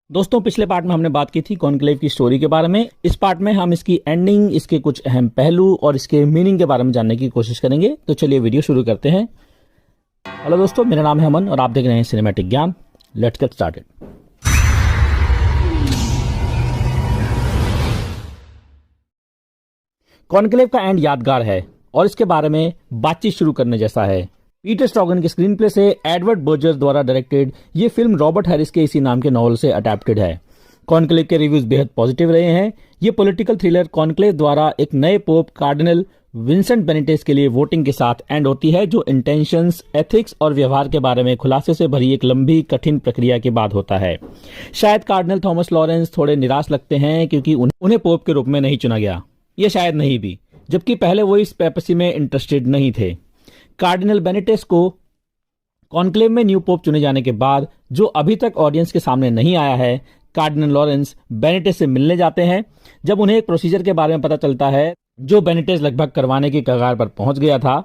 दोस्तों, पिछले पार्ट में हमने बात की थी कॉन्क्लेव की स्टोरी के बारे में। इस पार्ट में हम इसकी एंडिंग, इसके कुछ अहम पहलू और इसके मीनिंग के बारे में जानने की कोशिश करेंगे। तो चलिए वीडियो शुरू करते हैं। हेलो दोस्तों, मेरा नाम है अमन और आप देख रहे हैं सिनेमैटिक ज्ञान। Let's get started. कॉन्क्लेव का एंड यादगार है और इसके बारे में बातचीत शुरू करने जैसा है। पीटर स्ट्रॉगन के स्क्रीन प्ले से एडवर्ड बर्जर द्वारा डायरेक्टेड ये फिल्म रॉबर्ट हैरिस के इसी नाम के नॉवल से अडैप्टेड है। कॉन्क्लेव के रिव्यूज बेहद पॉजिटिव रहे हैं। ये पॉलिटिकल थ्रिलर कॉन्क्लेव द्वारा एक नए पोप कार्डिनल विंसेंट बेनिटेस के लिए वोटिंग के साथ एंड होती है, जो इंटेंशंस, एथिक्स और व्यवहार के बारे में खुलासे से भरी एक लंबी कठिन प्रक्रिया के बाद होता है। शायद कार्डिनल थॉमस लॉरेंस थोड़े निराश लगते हैं क्योंकि उन्हें पोप के रूप में नहीं चुना गया। ये शायद नहीं भी, जबकि पहले वो इस पेपेसी में इंटरेस्टेड नहीं थे। कार्डिनल बेनिटेस को कॉन्क्लेव में न्यू पोप चुने जाने के बाद, जो अभी तक ऑडियंस के सामने नहीं आया है, कार्डिनल लॉरेंस बेनिटेस से मिलने जाते हैं। जब उन्हें एक प्रोसीजर के बारे में पता चलता है जो बेनिटेस लगभग करवाने की कगार पर पहुंच गया था।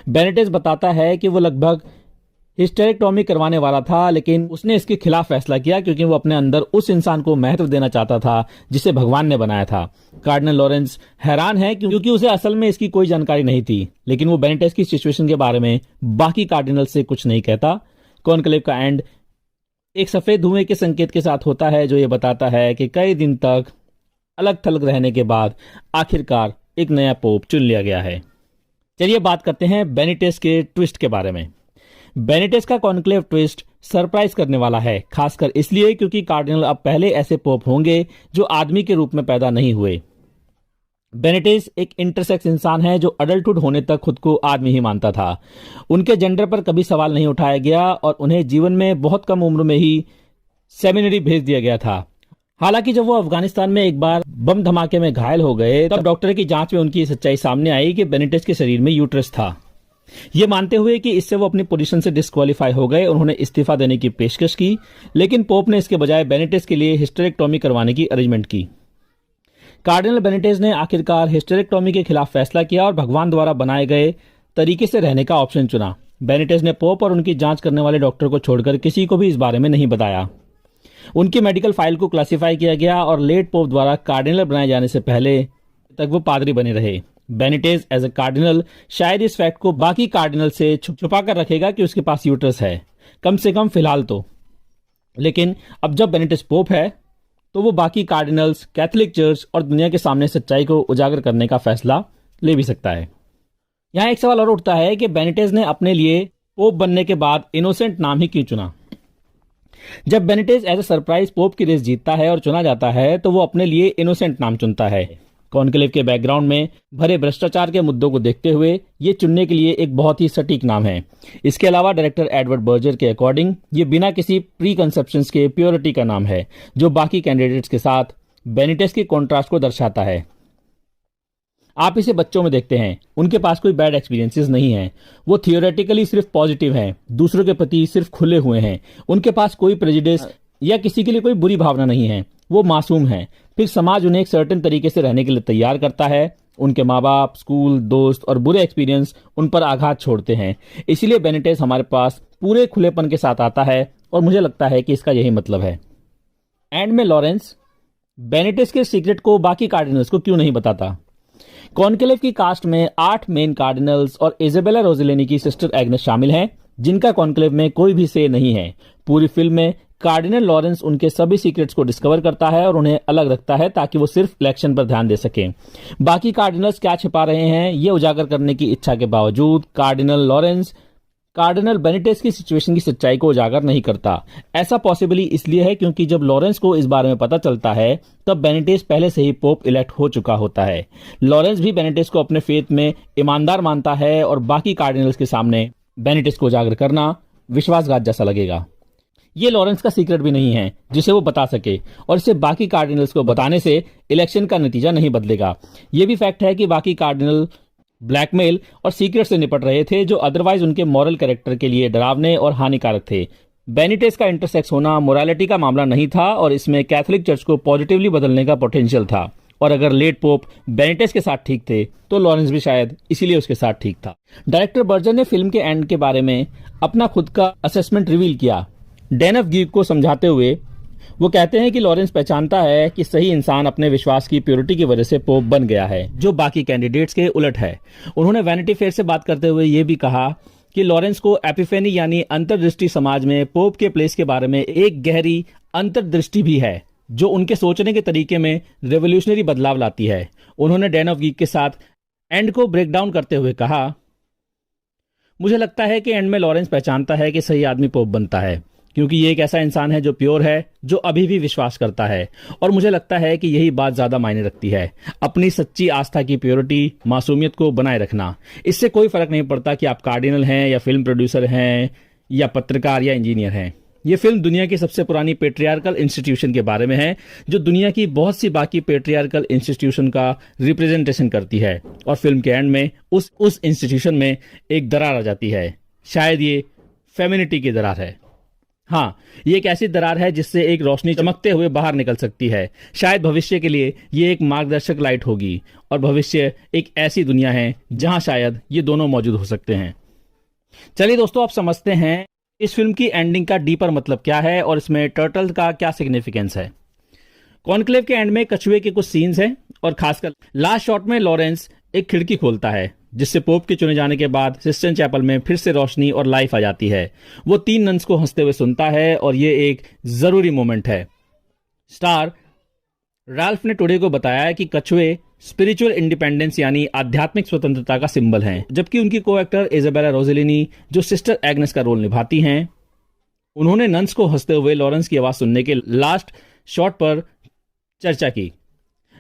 बेनिटेस बताता है कि वो लगभग हिस्टेरेक्टोमी करवाने वाला था, लेकिन उसने इसके खिलाफ फैसला किया क्योंकि वो अपने अंदर उस इंसान को महत्व देना चाहता था जिसे भगवान ने बनाया था। कार्डिनल लॉरेंस हैरान है क्योंकि उसे असल में इसकी कोई जानकारी नहीं थी, लेकिन वो बेनिटेस की सिचुएशन के बारे में बाकी कार्डिनल से कुछ नहीं कहता। कॉन्क्लेव का एंड एक सफेद धुएं के संकेत के साथ होता है, जो ये बताता है कि कई दिन तक अलग थलग रहने के बाद आखिरकार एक नया पोप चुन लिया गया है। चलिए बात करते हैं बेनिटेस के ट्विस्ट के बारे में। बेनिटेस का कॉन्क्लेव ट्विस्ट सरप्राइज करने वाला है, खासकर इसलिए क्योंकि कार्डिनल अब पहले ऐसे पोप होंगे जो आदमी के रूप में पैदा नहीं हुए। बेनिटेस एक इंटरसेक्स इंसान है जो अडल्टहुड होने तक खुद को आदमी ही मानता था। उनके जेंडर पर कभी सवाल नहीं उठाया गया और उन्हें जीवन में बहुत कम उम्र में ही सेमिनरी भेज दिया गया था। हालांकि जब वो अफगानिस्तान में एक बार बम धमाके में घायल हो गए, तब डॉक्टर की जांच में उनकी सच्चाई सामने आई कि बेनिटेस के शरीर में यूट्रस था। ये मानते हुए कि इससे वो अपनी पोजीशन से डिस्क्वालीफाई हो गए, उन्होंने इस्तीफा देने की पेशकश की, लेकिन पोप ने इसके बजाय बेनिटेस के लिए हिस्टेरेक्टोमी करवाने की अरेंजमेंट की। कार्डिनल बेनिटेस ने आखिरकार हिस्टेरेक्टोमी के खिलाफ फैसला किया और भगवान द्वारा बनाए गए तरीके से रहने का ऑप्शन चुना। बेनिटेस ने पोप और उनकी जांच करने वाले डॉक्टर को छोड़कर किसी को भी इस बारे में नहीं बताया। उनकी मेडिकल फाइल को क्लासिफाई किया गया और लेट पोप द्वारा कार्डिनल बनाए जाने से पहले तक वो पादरी बने रहे। बेनिटेस एज ए कार्डिनल शायद इस फैक्ट को बाकी कार्डिनल से छुपा कर रखेगा कि उसके पास यूट्रस है, कम से कम फिलहाल तो। लेकिन अब जब बेनिटेस पोप है तो वो बाकी कार्डिनल्स, कैथोलिक चर्च और दुनिया के सामने सच्चाई को उजागर करने का फैसला ले भी सकता है। यहाँ एक सवाल और उठता है कि बेनिटेस ने अपने लिए पोप बनने के बाद इनोसेंट नाम ही क्यों चुना। जब बेनिटेस एज ए सरप्राइज पोप की रेस जीतता है और चुना जाता है तो वो अपने लिए इनोसेंट नाम चुनता है। कॉन्क्लेव के बैकग्राउंड में भरे भ्रष्टाचार के मुद्दों को देखते हुए ये चुनने के लिए एक बहुत ही सटीक नाम है। इसके अलावा डायरेक्टर एडवर्ड बर्जर के अकॉर्डिंग ये बिना किसी प्री कंसेप्शंस के प्योरिटी का नाम है, जो बाकी कैंडिडेट्स के साथ बेनिटेस के कॉन्ट्रास्ट को दर्शाता है। आप इसे बच्चों में देखते हैं, उनके पास कोई बैड एक्सपीरियंसेस नहीं है, वो थियोरेटिकली सिर्फ पॉजिटिव हैं, दूसरों के प्रति सिर्फ खुले हुए हैं, उनके पास कोई प्रेजुडिस या किसी के लिए कोई बुरी भावना नहीं है, वो मासूम है। फिर समाज उन्हें एक सर्टेन तरीके से रहने के लिए तैयार करता है। उनके माँ बाप, स्कूल, दोस्त और बुरे एक्सपीरियंस उन पर आघात छोड़ते हैं। इसीलिए बेनिटेस हमारे पास पूरे खुलेपन के साथ आता है और मुझे लगता है कि इसका यही मतलब है। एंड में लॉरेंस बेनिटेस के सीक्रेट को बाकी कार्डिनल्स को क्यों नहीं बताता। कॉन्क्लेव की कास्ट में 8 मेन कार्डिनल्स और इजाबेला रोसेलिनी की सिस्टर एग्नेस शामिल हैं, जिनका कॉन्क्लेव में कोई भी से नहीं है। पूरी फिल्म में कार्डिनल लॉरेंस उनके सभी सीक्रेट्स को डिस्कवर करता है और उन्हें अलग रखता है ताकि वो सिर्फ इलेक्शन पर ध्यान दे सके। बाकी कार्डिनल्स क्या छिपा रहे हैं ये उजागर करने की इच्छा के बावजूद कार्डिनल लॉरेंस कार्डिनल बेनिटेस की सिचुएशन की सच्चाई को उजागर नहीं करता। ऐसा पॉसिबली इसलिए है क्योंकि जब लॉरेंस को इस बारे में पता चलता है तब बेनिटेस पहले से ही पोप इलेक्ट हो चुका होता है। लॉरेंस भी बेनिटेस को अपने फेथ में ईमानदार मानता है और बाकी कार्डिनल्स के सामने बेनिटेस को उजागर करना विश्वासघात जैसा लगेगा। ये लॉरेंस का सीक्रेट भी नहीं है जिसे वो बता सके, और इसे बाकी कार्डिनल्स को बताने से इलेक्शन का नतीजा नहीं बदलेगा। ये भी फैक्ट है कि बाकी कार्डिनल ब्लैकमेल और सीक्रेट से निपट रहे थे जो अदरवाइज उनके मॉरल कैरेक्टर के लिए डरावने और हानिकारक थे। बेनिटेस का इंटरसेक्स होना मोरालिटी का मामला नहीं था और इसमें कैथोलिक चर्च को पॉजिटिवली बदलने का पोटेंशियल था। और अगर लेट पोप बेनिटेस के साथ ठीक थे तो लॉरेंस भी शायद इसीलिए उसके साथ ठीक था। डायरेक्टर बर्जर ने फिल्म के एंड के बारे में अपना खुद का असेसमेंट रिवील किया। डेन ऑफ गीक को समझाते हुए वो कहते हैं कि लॉरेंस पहचानता है कि सही इंसान अपने विश्वास की प्योरिटी की वजह से पोप बन गया है, जो बाकी कैंडिडेट्स के उलट है। उन्होंने वैनिटी फेयर से बात करते हुए ये भी कहा कि लॉरेंस को एपिफेनी यानी अंतर्दृष्टि समाज में पोप के प्लेस के बारे में एक गहरी अंतर्दृष्टि भी है, जो उनके सोचने के तरीके में रेवोल्यूशनरी बदलाव लाती है। उन्होंने डैन ऑफ गीक के साथ एंड को ब्रेक डाउन करते हुए कहा, मुझे लगता है कि एंड में लॉरेंस पहचानता है कि सही आदमी पोप बनता है, क्योंकि ये एक ऐसा इंसान है जो प्योर है, जो अभी भी विश्वास करता है। और मुझे लगता है कि यही बात ज्यादा मायने रखती है, अपनी सच्ची आस्था की प्योरिटी, मासूमियत को बनाए रखना। इससे कोई फर्क नहीं पड़ता कि आप कार्डिनल हैं या फिल्म प्रोड्यूसर हैं या पत्रकार या इंजीनियर हैं। ये फिल्म दुनिया की सबसे पुरानी पेट्रियार्कल इंस्टीट्यूशन के बारे में है, जो दुनिया की बहुत सी बाकी पेट्रियार्कल इंस्टीट्यूशन का रिप्रेजेंटेशन करती है। और फिल्म के एंड में उस इंस्टीट्यूशन में एक दरार आ जाती है। शायद ये फेमिनिटी की दरार है। हाँ, ये एक ऐसी दरार है जिससे एक रोशनी चमकते हुए बाहर निकल सकती है। शायद भविष्य के लिए ये एक मार्गदर्शक लाइट होगी, और भविष्य एक ऐसी दुनिया है जहां शायद ये दोनों मौजूद हो सकते हैं। चलिए दोस्तों, आप समझते हैं इस फिल्म की एंडिंग का डीपर मतलब क्या है और इसमें टर्टल का क्या सिग्निफिकेंस है। कॉन्क्लेव के एंड में कछुए के कुछ सीन्स हैं, और खासकर लास्ट शॉट में लॉरेंस एक खिड़की खोलता है, जिससे पोप के चुने जाने के बाद सिस्टन चैपल में फिर से रोशनी और लाइफ आ जाती है। वो 3 नन्स को हंसते हुए सुनता है, और ये एक जरूरी मोमेंट है। स्टार राल्फ ने टुडे को बताया कि कछुए स्पिरिचुअल इंडिपेंडेंस यानी आध्यात्मिक स्वतंत्रता का सिंबल हैं, जबकि उनकी को एक्टर इजाबेला रोसेलिनी, जो सिस्टर एग्नेस का रोल निभाती हैं, उन्होंने नन्स को हंसते हुए लॉरेंस की आवाज सुनने के लास्ट शॉट पर चर्चा की।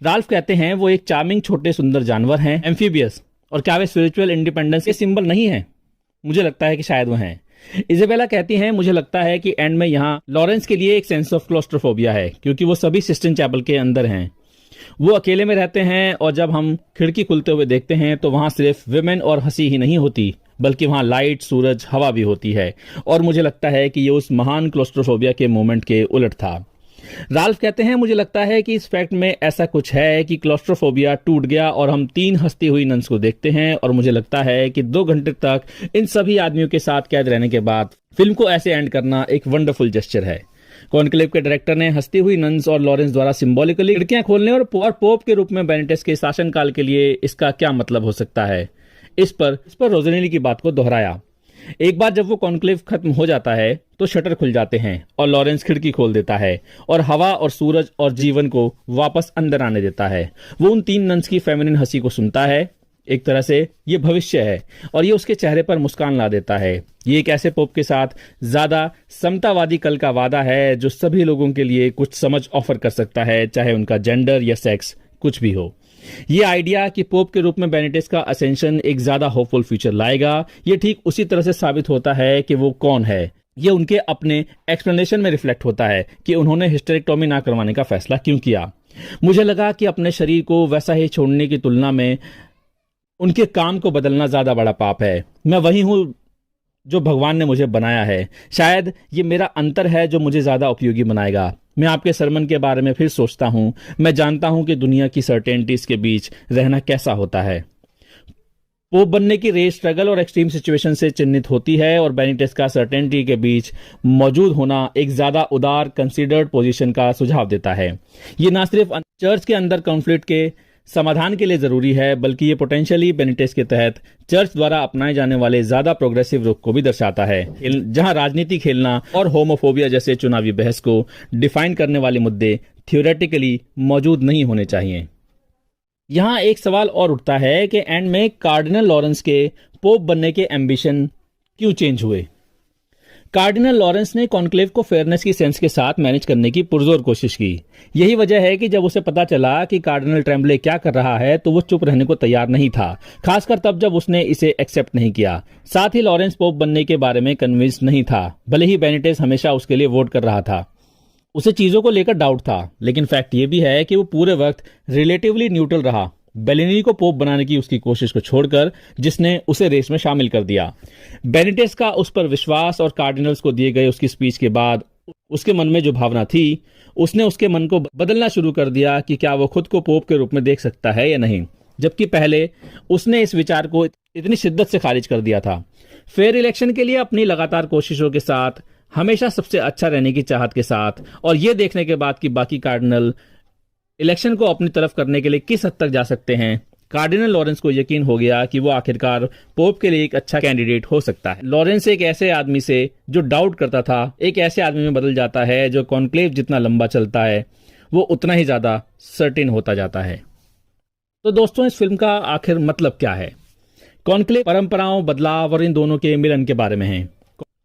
राल्फ कहते हैं वो एक चार्मिंग छोटे सुंदर जानवर हैं, एम्फीबियस, और क्या वे स्पिरिचुअल इंडिपेंडेंस के सिंबल नहीं है? मुझे लगता है कि शायद वो हैं। इजाबेला कहती हैं, मुझे लगता है कि एंड में यहाँ लॉरेंस के लिए एक सेंस ऑफ क्लोस्ट्रोफोबिया है, क्योंकि वो सभी सिस्टन चैपल के अंदर हैं। वो अकेले में रहते हैं, और जब हम खिड़की खुलते हुए देखते हैं तो वहां सिर्फ विमेन और हंसी ही नहीं होती, बल्कि वहां लाइट, सूरज, हवा भी होती है। और मुझे लगता है कि ये उस महान क्लोस्ट्रोफोबिया के मोमेंट के उलट था। राल्फ कहते हैं, मुझे लगता है कि इस फैक्ट में ऐसा कुछ है कि क्लोस्ट्रोफोबिया टूट गया और हम 3 हंसती हुई नन्स को देखते हैं। और मुझे लगता है कि 2 घंटे तक इन सभी आदमियों के साथ कैद रहने के बाद फिल्म को ऐसे एंड करना एक वंडरफुल जेस्चर है। कॉन्क्लेव के डायरेक्टर ने हंसती हुई नन्स और लॉरेंस द्वारा सिंबॉलिकली खिड़कियां खोलने और पोप के रूप में बेनिटेस के शासनकाल के लिए इसका क्या मतलब हो सकता है, इस पर रोसेलिनी की बात को दोहराया। एक बार जब वो कॉन्क्लेव खत्म हो जाता है तो शटर खुल जाते हैं और लॉरेंस खिड़की खोल देता है और हवा और सूरज और जीवन को वापस अंदर आने देता है। वो उन 3 नन्स की फेमिनिन हंसी को सुनता है। एक तरह से ये भविष्य है, और ये उसके चेहरे पर मुस्कान ला देता है। ये एक ऐसे पोप के साथ ज्यादा समतावादी कल का वादा है, जो सभी लोगों के लिए कुछ समझ ऑफर कर सकता है, चाहे उनका जेंडर या सेक्स कुछ भी हो। ये आइडिया कि पोप के रूप में बेनिटेस का असेंशन एक ज्यादा होपफुल फ्यूचर लाएगा, ये ठीक उसी तरह से साबित होता है कि वो कौन है। ये उनके अपने एक्सप्लेनेशन में रिफ्लेक्ट होता है कि उन्होंने हिस्टेरेक्टोमी ना करवाने का फैसला क्यों किया। मुझे लगा कि अपने शरीर को वैसा ही छोड़ने की तुलना में उनके काम को बदलना ज्यादा बड़ा पाप है। मैं वही हूं जो भगवान ने मुझे बनाया है। शायद ये मेरा अंतर है जो मुझे ज्यादा उपयोगी बनाएगा। मैं आपके सरमन के बारे में फिर सोचता हूं। मैं जानता हूं कि दुनिया की सर्टेनिटीज के बीच रहना कैसा होता है। पोप बनने की रेस स्ट्रगल और एक्सट्रीम सिचुएशन से चिन्हित होती है, और बेनिटेस का सर्टेनिटी के बीच मौजूद होना एक ज्यादा उदार कंसीडर्ड पोजीशन का सुझाव देता है। ये ना सिर्फ चर्च के अंदर कॉन्फ्लिक्ट के समाधान के लिए जरूरी है, बल्कि ये पोटेंशियली बेनिटेस के तहत चर्च द्वारा अपनाए जाने वाले ज्यादा प्रोग्रेसिव रुख को भी दर्शाता है, जहां राजनीति खेलना और होमोफोबिया जैसे चुनावी बहस को डिफाइन करने वाले मुद्दे थियोरेटिकली मौजूद नहीं होने चाहिए। यहां एक सवाल और उठता है कि एंड में कार्डिनल लॉरेंस के पोप बनने के एम्बिशन क्यों चेंज हुए। कार्डिनल लॉरेंस ने कॉन्क्लेव को फेयरनेस की सेंस के साथ मैनेज करने की पुरजोर कोशिश की। यही वजह है कि जब उसे पता चला कि कार्डिनल ट्रेम्बले क्या कर रहा है तो वो चुप रहने को तैयार नहीं था, खासकर तब जब उसने इसे एक्सेप्ट नहीं किया। साथ ही लॉरेंस पोप बनने के बारे में कन्विंस नहीं था, भले ही बेनिटेस हमेशा उसके लिए वोट कर रहा था। उसे चीजों को लेकर डाउट था, लेकिन फैक्ट ये भी है कि वो पूरे वक्त रिलेटिवली न्यूट्रल रहा, बेलिनी को पोप बनाने की उसकी कोशिश को छोड़कर, जिसने उसे रेस में शामिल कर दिया। बेनिटेस का उस पर विश्वास और कार्डिनल्स को दिए गए उसकी स्पीच के बाद उसके मन में जो भावना थी, उसने उसके मन को बदलना शुरू कर दिया कि क्या वो खुद को पोप के रूप में देख सकता है या नहीं, जबकि पहले उसने इस विचार को इतनी शिद्दत से खारिज कर दिया था। फेयर इलेक्शन के लिए अपनी लगातार कोशिशों के साथ हमेशा सबसे अच्छा रहने की चाहत के साथ, और ये देखने के बाद कि बाकी कार्डिनल इलेक्शन को अपनी तरफ करने के लिए किस हद तक जा सकते हैं, कार्डिनल लॉरेंस को यकीन हो गया कि वो आखिरकार पोप के लिए एक अच्छा कैंडिडेट हो सकता है। लॉरेंस एक ऐसे आदमी से जो डाउट करता था, एक ऐसे आदमी में बदल जाता है जो कॉन्क्लेव जितना लंबा चलता है वो उतना ही ज्यादा सर्टेन होता जाता है। तो दोस्तों, इस फिल्म का आखिर मतलब क्या है? कॉन्क्लेव परंपराओं, बदलाव और इन दोनों के मिलन के बारे में है।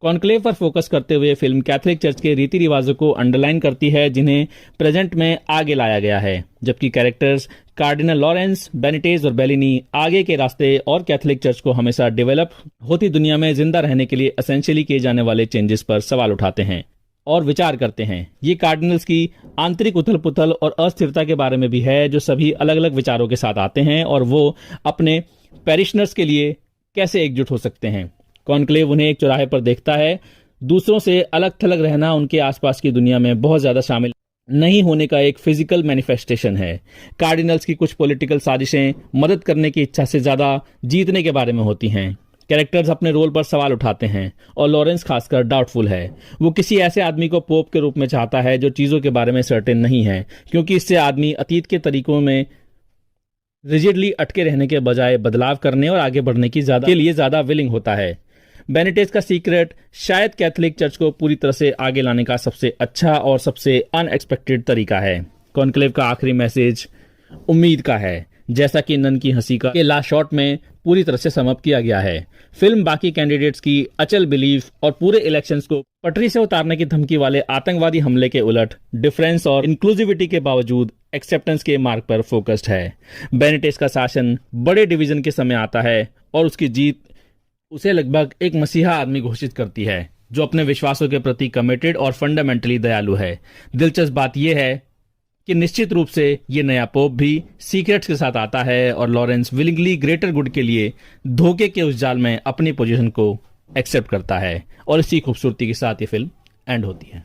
कॉन्क्लेव पर फोकस करते हुए फिल्म कैथोलिक चर्च के रीति रिवाजों को अंडरलाइन करती है जिन्हें प्रेजेंट में आगे लाया गया है, जबकि कैरेक्टर्स कार्डिनल लॉरेंस, बेनिटेज और बेलिनी आगे के रास्ते और कैथोलिक चर्च को हमेशा डेवलप होती दुनिया में जिंदा रहने के लिए एसेंशियली किए जाने वाले चेंजेस पर सवाल उठाते हैं और विचार करते हैं। ये कार्डिनल्स की आंतरिक उथल पुथल और अस्थिरता के बारे में भी है, जो सभी अलग अलग विचारों के साथ आते हैं और वो अपने पैरिशनर्स के लिए कैसे एकजुट हो सकते हैं। कॉन्क्लेव उन्हें एक चौराहे पर देखता है। दूसरों से अलग थलग रहना उनके आसपास की दुनिया में बहुत ज्यादा शामिल नहीं होने का एक फिजिकल मैनिफेस्टेशन है। कार्डिनल्स की कुछ पॉलिटिकल साजिशें मदद करने की इच्छा से ज्यादा जीतने के बारे में होती हैं। कैरेक्टर्स अपने रोल पर सवाल उठाते हैं और लॉरेंस खासकर डाउटफुल है। वो किसी ऐसे आदमी को पोप के रूप में चाहता है जो चीजों के बारे में सर्टेन नहीं है, क्योंकि इससे आदमी अतीत के तरीकों में रिजिडली अटके रहने के बजाय बदलाव करने और आगे बढ़ने के लिए ज्यादा विलिंग होता है। बेनिटेज का सीक्रेट शायद कैथोलिक चर्च को पूरी तरह से आगे लाने का सबसे अच्छा और सबसे अनएक्सपेक्टेड तरीका है। कॉन्क्लेव का आखिरी मैसेज उम्मीद का है, जैसा कि नन की हंसी का लास्ट शॉट में पूरी तरह से सम अप किया गया है। फिल्म बाकी कैंडिडेट्स की अचल बिलीफ और पूरे इलेक्शंस को पटरी से उतारने की धमकी वाले आतंकवादी हमले के उलट डिफरेंस और इंक्लूसिविटी के बावजूद एक्सेप्टेंस के मार्ग पर फोकस्ड है। बेनिटेज का शासन बड़े डिवीजन के समय आता है और उसकी जीत उसे लगभग एक मसीहा आदमी घोषित करती है जो अपने विश्वासों के प्रति कमिटेड और फंडामेंटली दयालु है। दिलचस्प बात यह है कि निश्चित रूप से ये नया पोप भी सीक्रेट्स के साथ आता है और लॉरेंस विलिंगली ग्रेटर गुड के लिए धोखे के उस जाल में अपनी पोजीशन को एक्सेप्ट करता है। और इसी खूबसूरती के साथ ये फिल्म एंड होती है।